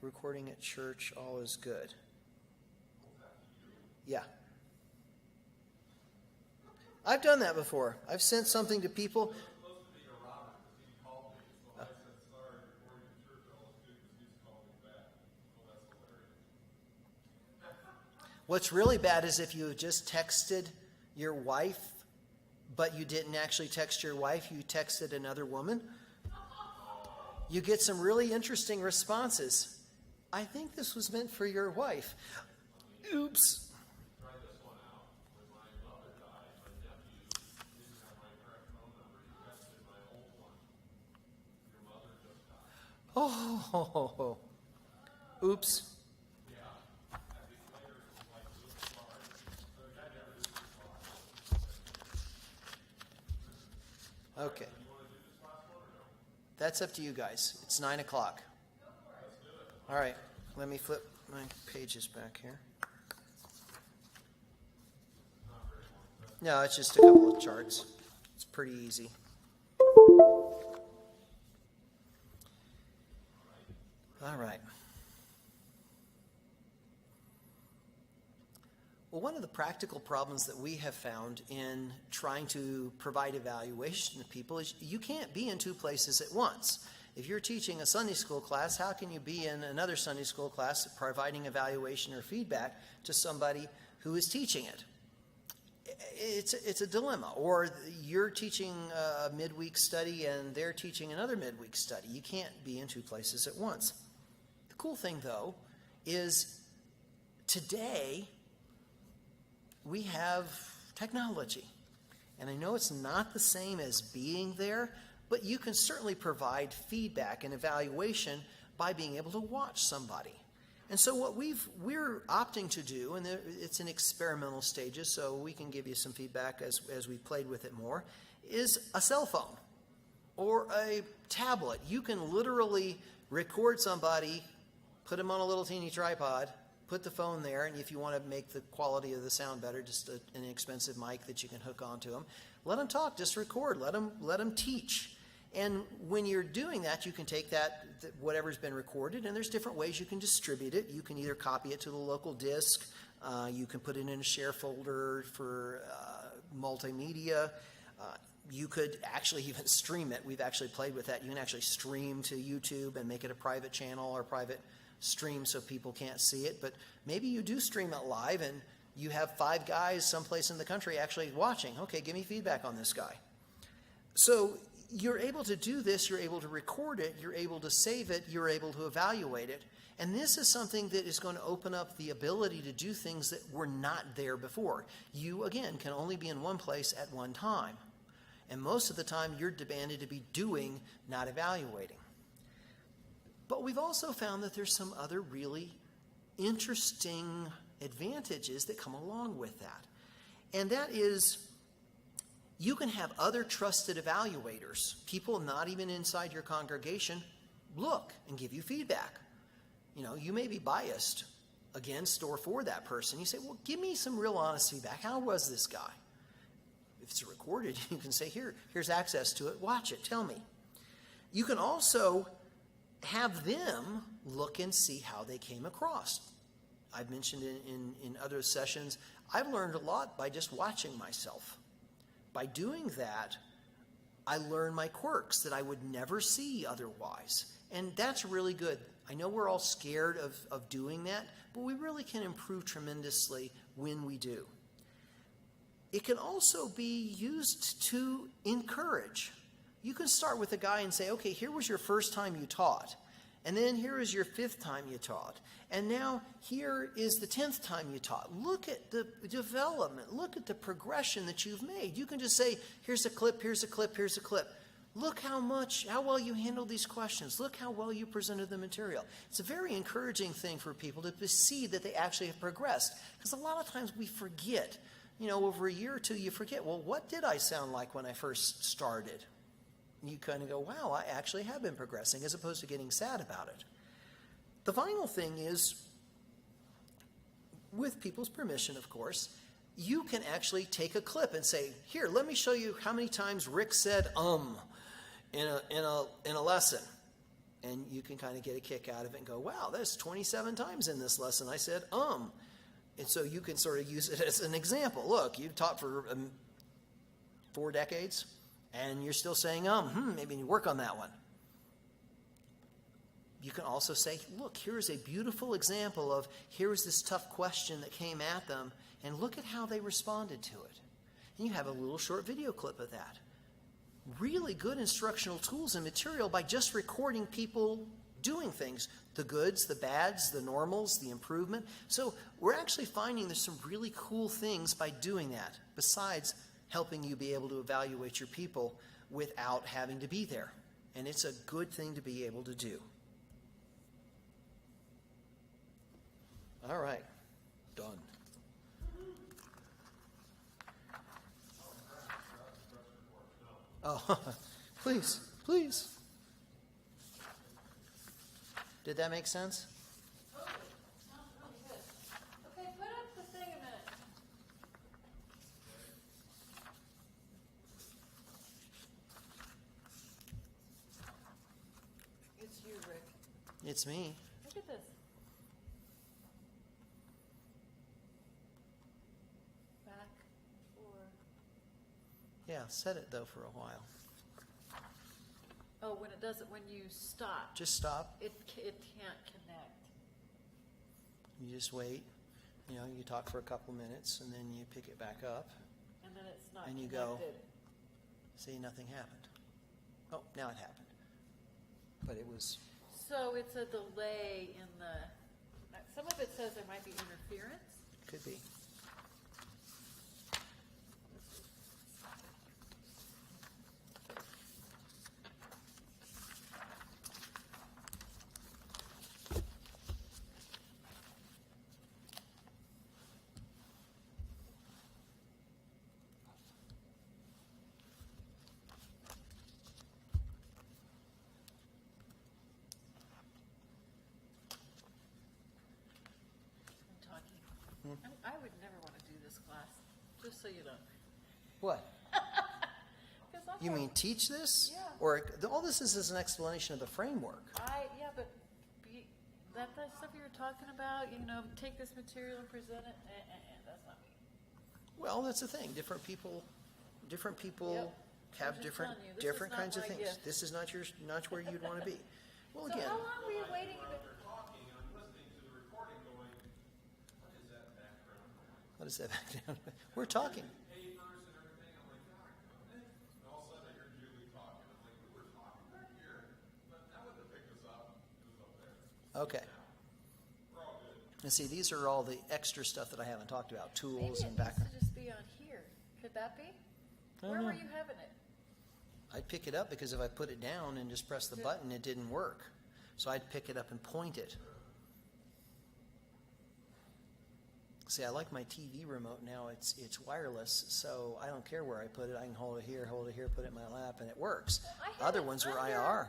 recording at church, all is good. Yeah. I've done that before. I've sent something to people. What's really bad is if you just texted your wife, but you didn't actually text your wife, you texted another woman. You get some really interesting responses. I think this was meant for your wife. Oops. Oh, oops. Okay. That's up to you guys. It's 9 o'clock. All right. Let me flip my pages back here. No, it's just a couple of charts. It's pretty easy. All right. Well, one of the practical problems that we have found in trying to provide evaluation to people is you can't be in two places at once. If you're teaching a Sunday school class, how can you be in another Sunday school class providing evaluation or feedback to somebody who is teaching it? It's a dilemma. Or you're teaching a midweek study and they're teaching another midweek study. You can't be in two places at once. The cool thing, though, is today we have technology. And I know it's not the same as being there, but you can certainly provide feedback and evaluation by being able to watch somebody. And so what we're opting to do, and it's in experimental stages, so we can give you some feedback as we played with it more, is a cell phone or a tablet. You can literally record somebody, put them on a little teeny tripod, put the phone there, and if you want to make the quality of the sound better, just an inexpensive mic that you can hook onto them. Let them talk, just record, let them teach. And when you're doing that, you can take that, whatever's been recorded, and there's different ways you can distribute it. You can either copy it to the local disk, you can put it in a share folder for multimedia, you could actually even stream it. We've actually played with that. You can actually stream to YouTube and make it a private channel or private stream so people can't see it, but maybe you do stream it live and you have 5 guys someplace in the country actually watching. Okay, give me feedback on this guy. So you're able to do this, you're able to record it, you're able to save it, you're able to evaluate it, and this is something that is going to open up the ability to do things that were not there before. You, again, can only be in one place at one time, and most of the time you're demanded to be doing, not evaluating. But we've also found that there's some other really interesting advantages that come along with that. And that is, you can have other trusted evaluators, people not even inside your congregation, look and give you feedback. You know, you may be biased against or for that person. You say, well, give me some real honest feedback. How was this guy? If it's recorded, you can say, here's access to it. Watch it. Tell me. You can also have them look and see how they came across. I've mentioned in other sessions, I've learned a lot by just watching myself. By doing that, I learn my quirks that I would never see otherwise. And that's really good. I know we're all scared of doing that, but we really can improve tremendously when we do. It can also be used to encourage. You can start with a guy and say, okay, here was your first time you taught. And then here is your 5th time you taught. And now here is the 10th time you taught. Look at the development. Look at the progression that you've made. You can just say, here's a clip, here's a clip, here's a clip. Look how well you handled these questions. Look how well you presented the material. It's a very encouraging thing for people to see that they actually have progressed. Because a lot of times we forget, over a year or two, you forget, well, what did I sound like when I first started? You kind of go, wow, I actually have been progressing, as opposed to getting sad about it. The final thing is, with people's permission, of course, you can actually take a clip and say, here, let me show you how many times Rick said in a lesson. And you can kind of get a kick out of it and go, wow, that's 27 times in this lesson I said, And so you can sort of use it as an example. Look, you've taught for 4 decades, and you're still saying, maybe you work on that one. You can also say, look, here's a beautiful example of, here's this tough question that came at them, and look at how they responded to it. And you have a little short video clip of that. Really good instructional tools and material by just recording people doing things, the goods, the bads, the normals, the improvement. So we're actually finding there's some really cool things by doing that, besides helping you be able to evaluate your people without having to be there. And it's a good thing to be able to do. All right, done. Oh, please, please. Did that make sense? Totally. Sounds really good. Okay, put up the thing a minute. It's you, Rick. It's me. Look at this. Back or... Yeah, set it though for a while. Oh, when it doesn't, when you stop, Just stop. it can't connect. You just wait. You know, you talk for a couple minutes, and then you pick it back up, And then it's not and you connected. go, see, nothing happened. Oh, now it happened. But it was, So it's a delay in the... Some of it says there might be interference. could be. I'm talking. I would never want to do this class, just so you know. What? 'Cause I'm You like, mean teach this? Yeah. Or all this is an explanation of the framework. yeah, but that stuff you were talking about, take this material and present it, that's not me. Well, that's the thing. Different people Yep. have I'm just different telling you, this different is not kinds of my things. gift. This is not where you'd want to be. Well, So again, how long were you waiting? Talking, and I'm listening to the recording going, what is that background noise? what is that back down? We're talking. Papers and everything, I'm like, God, and all of a sudden I hear Julie talking, I'm like, we were talking back here, but that wouldn't have picked us up, it was up there. Okay. We're all good. And see, these are all the extra stuff that I haven't talked about, Maybe tools it and needs background. to just be on here. Could that be? don't Where know. were you having it? I'd pick it up because if I put it down and just press the button, it didn't work. So I'd pick it up and point it. See, I like my TV remote now. It's wireless, so I don't care where I put it. I can hold it here, put it in my lap, and it works. I have Other it ones were under- IR.